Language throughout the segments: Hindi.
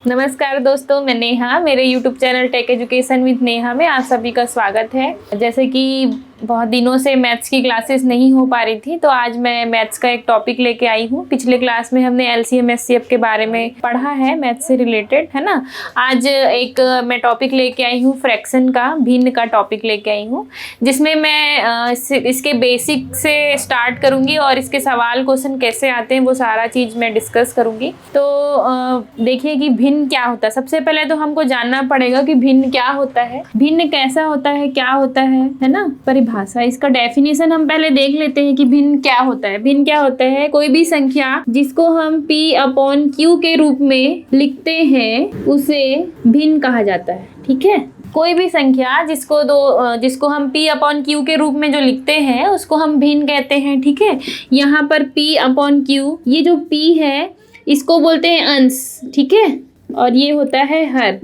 नमस्कार दोस्तों, मैं नेहा। मेरे YouTube channel tech education with Neha में आप सभी का स्वागत है। जैसे कि बहुत दिनों से मैथ्स की क्लासेस नहीं हो पा रही थी, तो आज मैं मैथ्स का एक टॉपिक लेके आई हूँ। पिछले क्लास में हमने LCM SCF के बारे में पढ़ा है, मैथ्स से रिलेटेड, है ना। आज एक मैं टॉपिक लेके आई हूँ फ्रैक्शन का, भिन्न का टॉपिक लेके आई हूँ, जिसमें मैं इसके बेसिक से स्टार्ट करूँगी और इसके सवाल क्वेश्चन कैसे आते हैं वो सारा चीज़ मैं डिस्कस करूँगी। तो देखिए कि भिन्न क्या होता है। सबसे पहले तो हमको जानना पड़ेगा कि भिन्न क्या होता है, भिन्न कैसा होता है, क्या होता है ना। परिभाषा, इसका डेफिनेशन हम पहले देख लेते हैं कि भिन्न क्या होता है। भिन्न क्या होता है? कोई भी संख्या जिसको हम P/Q के रूप में लिखते हैं उसे भिन्न कहा जाता है। ठीक है, कोई भी संख्या जिसको हम P/Q के रूप में जो लिखते हैं उसको हम भिन्न कहते हैं। ठीक है, यहाँ पर P/Q, ये जो P है इसको बोलते हैं अंश। ठीक है, और ये होता है हर।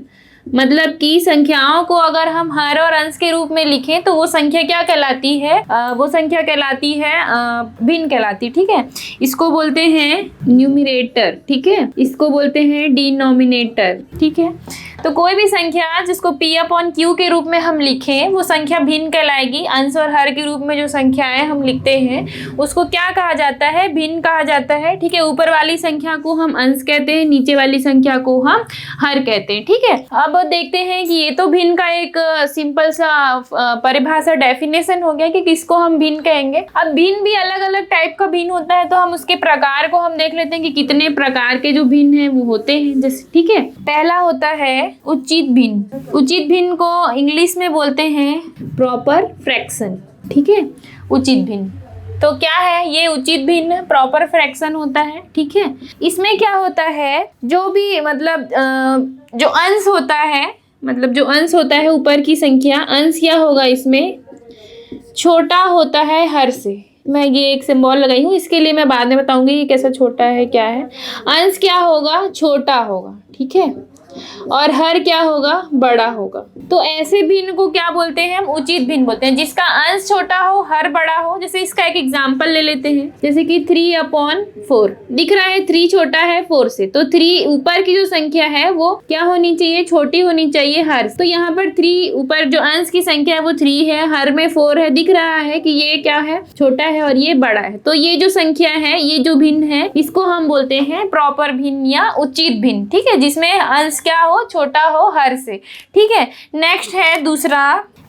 मतलब कि संख्याओं को अगर हम हर और अंश के रूप में लिखें तो वो संख्या क्या कहलाती है? वो संख्या कहलाती है भिन्न कहलाती। ठीक है, इसको बोलते हैं न्यूमरेटर। ठीक है, इसको बोलते हैं डिनोमिनेटर। ठीक है, तो कोई भी संख्या जिसको P/Q के रूप में हम लिखें वो संख्या भिन्न कहलाएगी। अंश और हर के रूप में जो संख्याएं हम लिखते हैं उसको क्या कहा जाता है? भिन्न कहा जाता है। ठीक है, ऊपर वाली संख्या को हम अंश कहते हैं, नीचे वाली संख्या को हम हर कहते हैं। ठीक है, अब देखते हैं कि ये तो भिन्न का एक सिंपल सा परिभाषा, डेफिनेशन हो गया कि किसको हम भिन्न कहेंगे। अब भिन्न भी अलग अलग टाइप का भिन्न होता है, तो हम उसके प्रकार को हम देख लेते हैं कि कितने प्रकार के जो भिन्न हैं वो होते हैं। जैसे ठीक है, पहला होता है उचित भिन्न। उचित भिन्न को इंग्लिश में बोलते हैं प्रॉपर फ्रैक्शन। ठीक है, उचित भिन्न तो क्या है? ये उचित भिन्न प्रॉपर फ्रैक्शन होता है। ठीक है, इसमें क्या होता है, जो भी मतलब जो अंश होता है, मतलब जो अंश होता है ऊपर की संख्या, अंश क्या होगा इसमें? छोटा होता है हर से। मैं ये एक सिंबल लगाई हूँ, इसके लिए मैं बाद में बताऊंगी कि कैसा छोटा है, क्या है। अंश क्या होगा? छोटा होगा। ठीक है, और हर क्या होगा? बड़ा होगा। तो ऐसे भिन्न को क्या बोलते हैं? हम उचित भिन्न बोलते हैं, जिसका अंश छोटा हो, हर बड़ा हो। जैसे इसका एक एग्जांपल ले लेते हैं, जैसे कि 3/4 दिख रहा है। 3 छोटा है 4 से, तो 3 ऊपर की जो संख्या है वो क्या होनी चाहिए? छोटी होनी चाहिए हर। तो यहाँ पर 3 ऊपर जो अंश की संख्या है वो 3 है, हर में 4 है। दिख रहा है कि ये क्या है? छोटा है और ये बड़ा है। तो ये जो संख्या है, ये जो भिन्न है, इसको हम बोलते हैं प्रॉपर भिन्न या उचित भिन्न। ठीक है, जिसमें अंश क्या हो? छोटा हो हर से। ठीक है, नेक्स्ट है दूसरा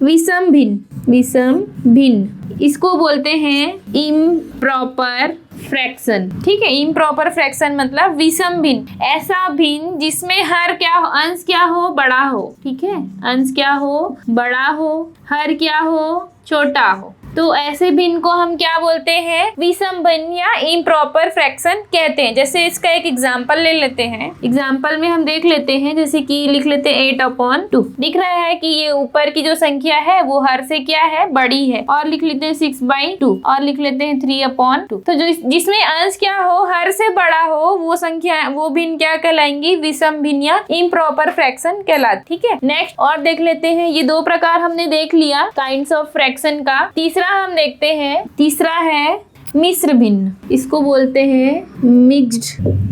विषम भिन्न। विषम भिन्न इसको बोलते हैं इम्प्रॉपर फ्रैक्शन। ठीक है, इम्प्रॉपर फ्रैक्शन मतलब विषम भिन्न, ऐसा भिन्न जिसमें हर क्या हो? अंश क्या हो? बड़ा हो। ठीक है, अंश क्या हो? बड़ा हो, हर क्या हो? छोटा हो। तो ऐसे भिन्न को हम क्या बोलते हैं? विषम भिन्न या इम्प्रॉपर फ्रैक्शन कहते हैं। जैसे इसका एक एग्जांपल ले लेते हैं। एग्जांपल में हम देख लेते हैं, जैसे कि लिख लेते हैं 8/2। दिख रहा है कि ये ऊपर की जो संख्या है वो हर से क्या है? बड़ी है। और लिख लेते हैं 6/2 और लिख लेते हैं 3/2। तो जो जिसमें अंश क्या हो? हर से बड़ा हो, वो संख्या, वो भिन्न क्या कहलाएंगी? विषम भिन्न या इम्प्रॉपर फ्रैक्शन कहलाती। ठीक है, नेक्स्ट और देख लेते हैं। ये 2 प्रकार हमने देख लिया काइंड्स ऑफ फ्रैक्शन का। तीसरा हम देखते हैं, तीसरा है मिश्र भिन्न। इसको बोलते हैं मिक्स्ड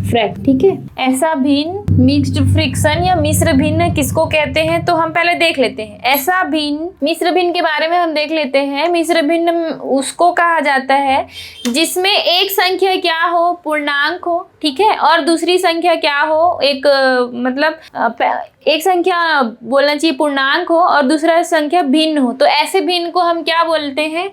फ्रैक्शन। ठीक है, ऐसा भिन्न मिक्स्ड फ्रैक्शन या मिश्र भिन्न किसको कहते हैं? तो हम पहले देख लेते हैं ऐसा भिन्न। मिश्र भिन्न के बारे में हम देख लेते हैं। मिश्र भिन्न उसको कहा जाता है जिसमें एक संख्या क्या हो? पूर्णांक हो। ठीक है, और दूसरी संख्या क्या हो? एक एक संख्या बोलना चाहिए पूर्णांक हो और दूसरा संख्या भिन्न हो। तो ऐसे भिन्न को हम क्या बोलते हैं?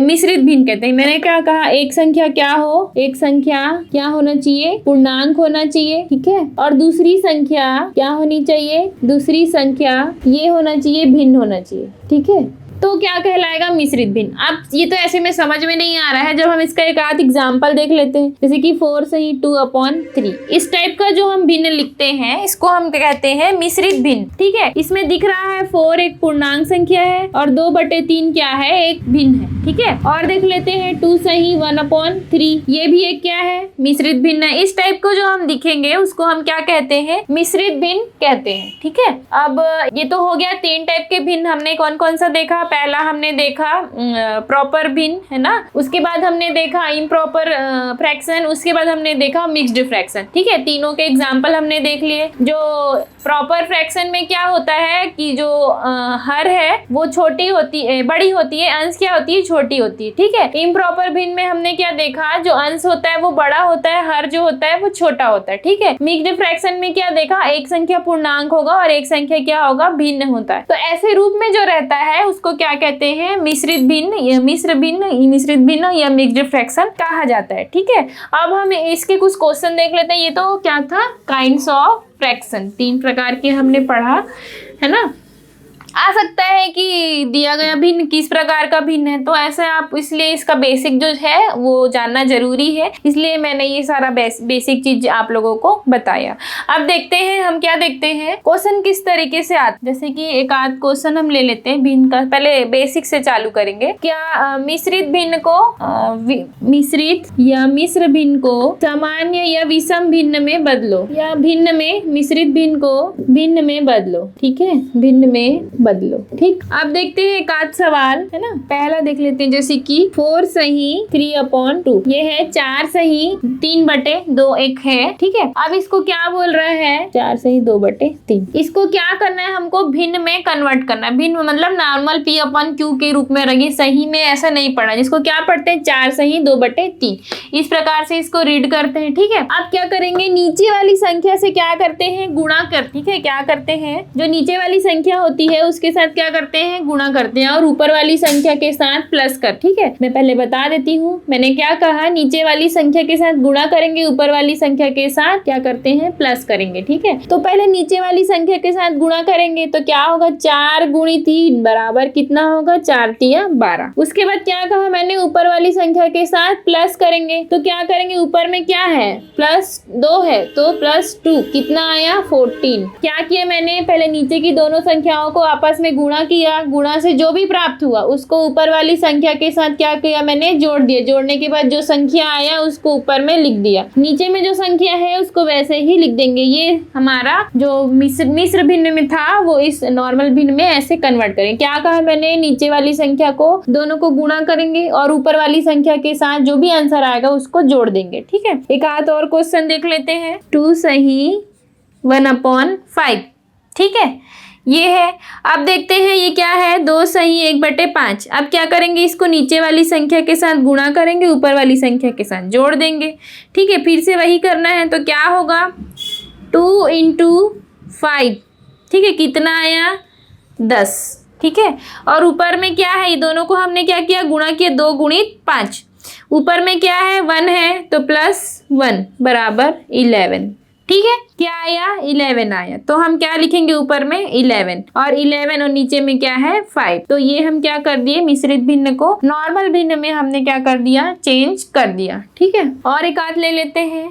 मिश्रित भिन्न कहते हैं। मैंने क्या कहा? एक संख्या क्या हो? एक संख्या क्या होना चाहिए? पूर्णांक होना चाहिए। ठीक है, और दूसरी संख्या क्या होनी चाहिए? दूसरी संख्या ये होना चाहिए, भिन्न होना चाहिए। ठीक है, तो क्या कहलाएगा? मिश्रित भिन्न। अब ये तो ऐसे में समझ में नहीं आ रहा है, जब हम इसका एक आध एग्जांपल देख लेते हैं, जैसे कि 4 से ही 2/3। इस टाइप का जो हम भिन्न लिखते हैं इसको हम कहते हैं मिश्रित भिन्न। ठीक है, इसमें दिख रहा है 4 एक पूर्णांक संख्या है और 2/3 क्या है? एक भिन्न है। ठीक है, और देख लेते हैं 2 से ही 1/3, ये भी एक क्या है? मिश्रित भिन्न है। इस टाइप को जो हम दिखेंगे उसको हम क्या कहते हैं? मिश्रित भिन्न कहते हैं। ठीक है, अब ये तो हो गया 3 टाइप के भिन्न। हमने कौन कौन सा देखा? पहला हमने देखा प्रॉपर भिन्न, है ना, उसके बाद हमने देखा इम्प्रॉपर फ्रैक्शन, उसके बाद हमने देखा मिक्स्ड फ्रैक्शन। ठीक है, तीनों के एग्जाम्पल हमने देख लिए। जो प्रॉपर फ्रैक्शन में क्या होता है कि जो हर है वो छोटी होती है, बड़ी होती है, अंश क्या होती है, छोटी होती है। ठीक है, इम्प्रॉपर भिन्न में हमने क्या देखा, जो अंश होता है वो बड़ा होता है, हर जो होता है वो छोटा होता है। ठीक है, मिक्स्ड फ्रैक्शन में क्या देखा, एक संख्या पूर्णांक होगा और एक संख्या क्या होगा, भिन्न होता है। तो ऐसे रूप में जो रहता है उसको क्या कहते हैं, मिश्रित भिन्न या मिश्र भिन्न या मिक्स्ड फ्रैक्शन कहा जाता है। ठीक है, अब हम इसके कुछ क्वेश्चन देख लेते हैं। ये तो क्या था, काइंड्स ऑफ फ्रैक्शन, 3 प्रकार के हमने पढ़ा, है ना। आ सकता है कि दिया गया भिन्न किस प्रकार का भिन्न है, तो ऐसे आप, इसलिए इसका बेसिक जो है वो जानना जरूरी है, इसलिए मैंने ये सारा बेसिक चीज आप लोगों को बताया। अब देखते हैं हम क्या देखते हैं, क्वेश्चन किस तरीके से आते। जैसे कि एक आध क्वेश्चन हम ले लेते हैं भिन्न का, पहले बेसिक से चालू करेंगे। क्या मिश्रित भिन्न को मिश्रित या मिश्र भिन्न को सामान्य या विषम भिन्न में बदलो, या भिन्न में मिश्रित भिन्न को भिन्न में बदलो। ठीक है, भिन्न में बदलो। ठीक, अब देखते हैं एक आध सवाल, है ना। पहला देख लेते हैं, जैसे कि 4 सही 3/2, ये है 4 सही 3/2 एक है। ठीक है, अब इसको क्या बोल रहा है, 4 सही 2/3। इसको क्या करना है, हमको भिन्न में कन्वर्ट करना है। भिन्न मतलब नॉर्मल P/Q के रूप में रखिए, सही में ऐसा नहीं पढ़ना, जिसको क्या पढ़ते हैं, 4 सही 2/3, इस प्रकार से इसको रीड करते हैं। ठीक है, अब क्या करेंगे, नीचे वाली संख्या से क्या करते हैं, गुणा कर। ठीक है, क्या करते हैं, जो नीचे वाली संख्या होती है उसके साथ क्या करते हैं, गुणा करते हैं, और ऊपर वाली संख्या के साथ प्लस कर। ठीक है, मैं पहले बता देती हूँ, मैंने क्या कहा, नीचे वाली संख्या के साथ गुणा करेंगे, ऊपर वाली संख्या के साथ क्या करते हैं, प्लस करेंगे। ठीक है, तो पहले नीचे वाली संख्या के साथ गुणा करेंगे तो क्या होगा, 4 × 3 बराबर कितना होगा, 4 × 3 = 12। उसके बाद क्या कहा मैंने, ऊपर वाली संख्या के साथ प्लस करेंगे, तो क्या करेंगे, ऊपर में क्या है, +2 है, तो +2 कितना आया, 14। क्या किया मैंने, पहले नीचे की दोनों संख्याओं को आपस में गुणा किया, गुणा से जो भी प्राप्त हुआ उसको ऊपर वाली संख्या के साथ क्या किया मैंने, जोड़ दिया। जोड़ने के बाद जो संख्या आया उसको ऊपर में लिख दिया, नीचे में जो संख्या है उसको वैसे ही लिख देंगे। ये हमारा जो मिश्र भिन्न में था वो इस नॉर्मल भिन्न में ऐसे कन्वर्ट करें। क्या कहा मैंने, नीचे वाली संख्या को दोनों को गुणा करेंगे और ऊपर वाली संख्या के साथ जो भी आंसर आएगा उसको जोड़ देंगे। ठीक है, एक आध और क्वेश्चन देख लेते हैं, 2 सही 1/5। ठीक है, ये है। अब देखते हैं ये क्या है, 2 सही 1/5। अब क्या करेंगे, इसको नीचे वाली संख्या के साथ गुणा करेंगे, ऊपर वाली संख्या के साथ जोड़ देंगे। ठीक है, फिर से वही करना है, तो क्या होगा, 2 × 5। ठीक है, कितना आया, 10। ठीक है, और ऊपर में क्या है, ये दोनों को हमने क्या किया, गुणा किया, 2 × 5। ऊपर में क्या है, 1 है, तो +1 = 11। ठीक है, क्या आया, 11 आया, तो हम क्या लिखेंगे, ऊपर में 11 और 11 और नीचे में क्या है, 5। तो ये हम क्या कर दिए, मिश्रित भिन्न को नॉर्मल भिन्न में हमने क्या कर दिया, चेंज कर दिया। ठीक है, और एक आध ले लेते हैं,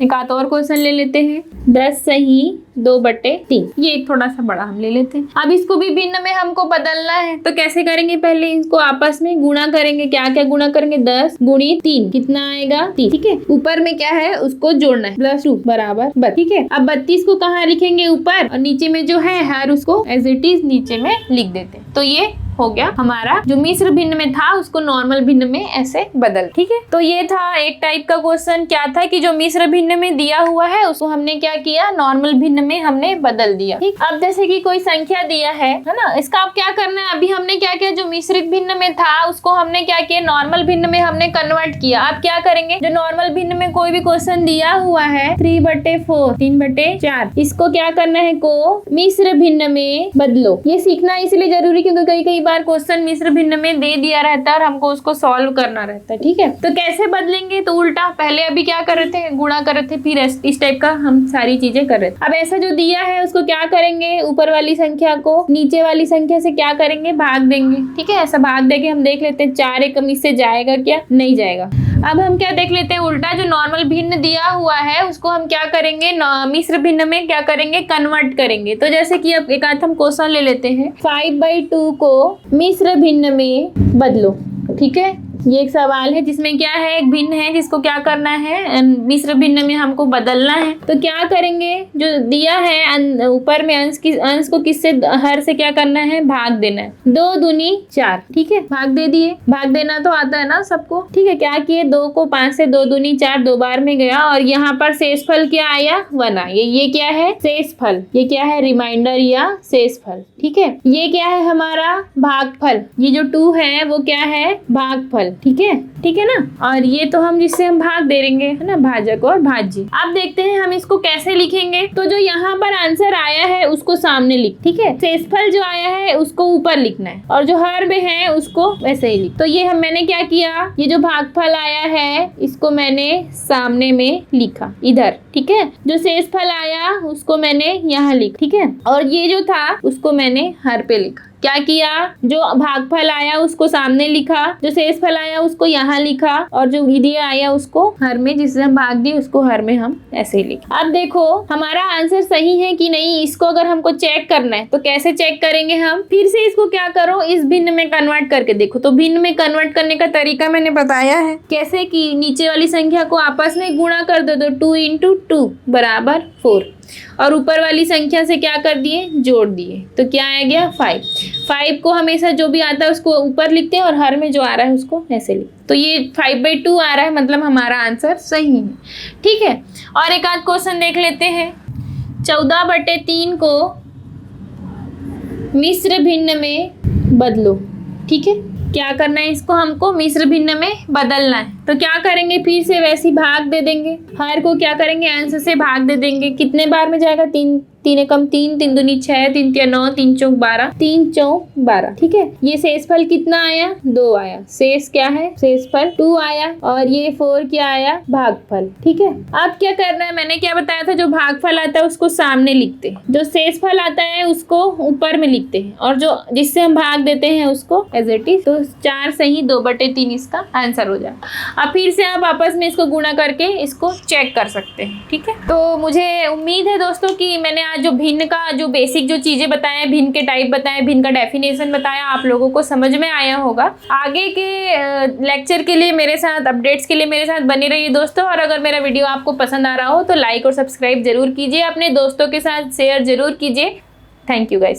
एक आध और क्वेश्चन ले लेते हैं, 10 सही 2/3। ये थोड़ा सा बड़ा हम ले लेते हैं। अब इसको भी भिन्न में हमको बदलना है, तो कैसे करेंगे, पहले इसको आपस में गुणा करेंगे। क्या क्या गुणा करेंगे, 10 × 3 कितना आएगा, 3। ठीक है, ऊपर में क्या है उसको जोड़ना है, +2 = 32। ठीक है, अब 32 को कहाँ लिखेंगे, ऊपर, और नीचे में जो है हर उसको एज इट इज नीचे में लिख देते हैं। तो ये हो गया हमारा जो मिश्र भिन्न में था उसको नॉर्मल भिन्न में ऐसे बदल। ठीक है, तो ये था एक टाइप का क्वेश्चन, क्या था कि जो मिश्र भिन्न में दिया हुआ है उसको हमने क्या किया, नॉर्मल भिन्न में हमने बदल दिया। ठीक, अब जैसे कि कोई संख्या दिया है ना, इसका अब क्या करना है, अभी हमने क्या किया, जो मिश्रित भिन्न में था उसको हमने क्या किया, नॉर्मल भिन्न में हमने कन्वर्ट किया। अब क्या करेंगे, जो नॉर्मल भिन्न में कोई भी क्वेश्चन दिया हुआ है 3/4 3/4, इसको क्या करना है, को मिश्र भिन्न में बदलो। ये सीखना इसलिए जरूरी क्योंकि कई बार क्वेश्चन मिश्र भिन्न में दे दिया रहता है और हमको उसको सॉल्व करना रहता है। ठीक है, तो कैसे बदलेंगे, तो उल्टा, पहले अभी क्या कर रहे थे, गुणा कर रहे थे, फिर इस टाइप का हम सारी चीजें कर रहे थे। अब ऐसा जो दिया है उसको क्या करेंगे, ऊपर वाली संख्या को नीचे वाली संख्या से क्या करेंगे, भाग देंगे। ठीक है, ऐसा भाग देके हम देख लेते हैं 4 एकम इससे जाएगा क्या, नहीं जाएगा। अब हम क्या देख लेते हैं, उल्टा जो नॉर्मल भिन्न दिया हुआ है उसको हम क्या करेंगे, मिश्र भिन्न में क्या करेंगे, कन्वर्ट करेंगे। तो जैसे कि अब एक आध हम क्वेश्चन ले लेते हैं, 5/2 को मिश्र भिन्न में बदलो। ठीक है, ये एक सवाल है जिसमें क्या है, एक भिन्न है जिसको क्या करना है, मिश्र भिन्न में हमको बदलना है। तो क्या करेंगे, जो दिया है ऊपर में अंश को किससे, हर से क्या करना है, भाग देना है। 2 दूनी 4, ठीक है, भाग दे दिए। भाग देना तो आता है ना सबको, ठीक है। क्या किए, 2 को 5 से 2 दूनी 4 2 बार में गया और यहाँ पर शेषफल क्या आया, 1 आया। ये क्या है, शेषफल। ये क्या है, रिमाइंडर या शेषफल, ठीक है। ये क्या है हमारा भागफल, ये जो 2 है वो क्या है, भागफल, ठीक है, ठीक है ना। और ये तो हम जिससे हम भाग दे देंगे, है ना, भाजक और भाज्य। अब देखते हैं हम इसको कैसे लिखेंगे। तो जो यहाँ पर आंसर आया है उसको सामने लिख, ठीक है। शेषफल जो आया है उसको ऊपर लिखना है और जो हर में है उसको वैसे ही लिख। तो ये मैंने क्या किया, ये जो भागफल आया है इसको मैंने सामने में लिखा इधर, ठीक है। जो शेषफल आया उसको मैंने यहाँ लिखा, ठीक है। और ये जो था उसको मैंने हर पे लिखा। क्या किया, जो भागफल आया उसको सामने लिखा, जो शेषफल आया उसको यहाँ लिखा और जो विधि आया उसको हर में, जिससे हम भाग दिए उसको हर में हम ऐसे ही लिखे। अब देखो हमारा आंसर सही है कि नहीं, इसको अगर हमको चेक करना है तो कैसे चेक करेंगे हम, फिर से इसको क्या करो, इस भिन्न में कन्वर्ट करके देखो। तो भिन्न में कन्वर्ट करने का तरीका मैंने बताया है कैसे, कि नीचे वाली संख्या को आपस में गुणा कर दो, 2 × 2 बराबर 4 और ऊपर वाली संख्या से क्या कर दिए, जोड़ दिए। तो क्या आ गया, 5 को हमेशा जो भी आता है उसको ऊपर लिखते हैं और हर में जो आ रहा है उसको ऐसे लिखते। तो ये 5/2 आ रहा है, मतलब हमारा आंसर सही है, ठीक है। और एक आध क्वेश्चन देख लेते हैं। 14/3 को मिश्र भिन्न में बदलो, ठीक है। क्या करना है, इसको हमको मिश्र भिन्न में बदलना है। तो क्या करेंगे, फिर से वैसी भाग दे देंगे, हर को क्या करेंगे, अंश से भाग दे देंगे। कितने बार में जाएगा, 3 एकम 3, 3 दूनी 6, 3 तिया 9, 3 चौक 12, 3 चौक 12, ठीक है। ये शेषफल कितना आया, 2 आया। शेष क्या है, शेषफल 2 आया और ये 4 क्या आया, भागफल, ठीक है। अब क्या करना है, मैंने क्या बताया था, जो भागफल आता है उसको सामने लिखते हैं, जो शेषफल आता है उसको ऊपर में लिखते हैं और जो जिससे हम भाग देते हैं उसको एज इट इज। तो 4 सही 2/3 इसका आंसर हो जाए। अब फिर से आप आपस में इसको गुणा करके इसको चेक कर सकते हैं, ठीक है। तो मुझे उम्मीद है दोस्तों कि मैंने आज जो भिन्न का जो बेसिक जो चीजें बताए, भिन्न के टाइप बताए, भिन्न का डेफिनेशन बताया, आप लोगों को समझ में आया होगा। आगे के लेक्चर के लिए मेरे साथ, अपडेट्स के लिए मेरे साथ बने रहिए दोस्तों। और अगर मेरा वीडियो आपको पसंद आ रहा हो तो लाइक और सब्सक्राइब जरूर कीजिए, अपने दोस्तों के साथ शेयर जरूर कीजिए। Thank you guys.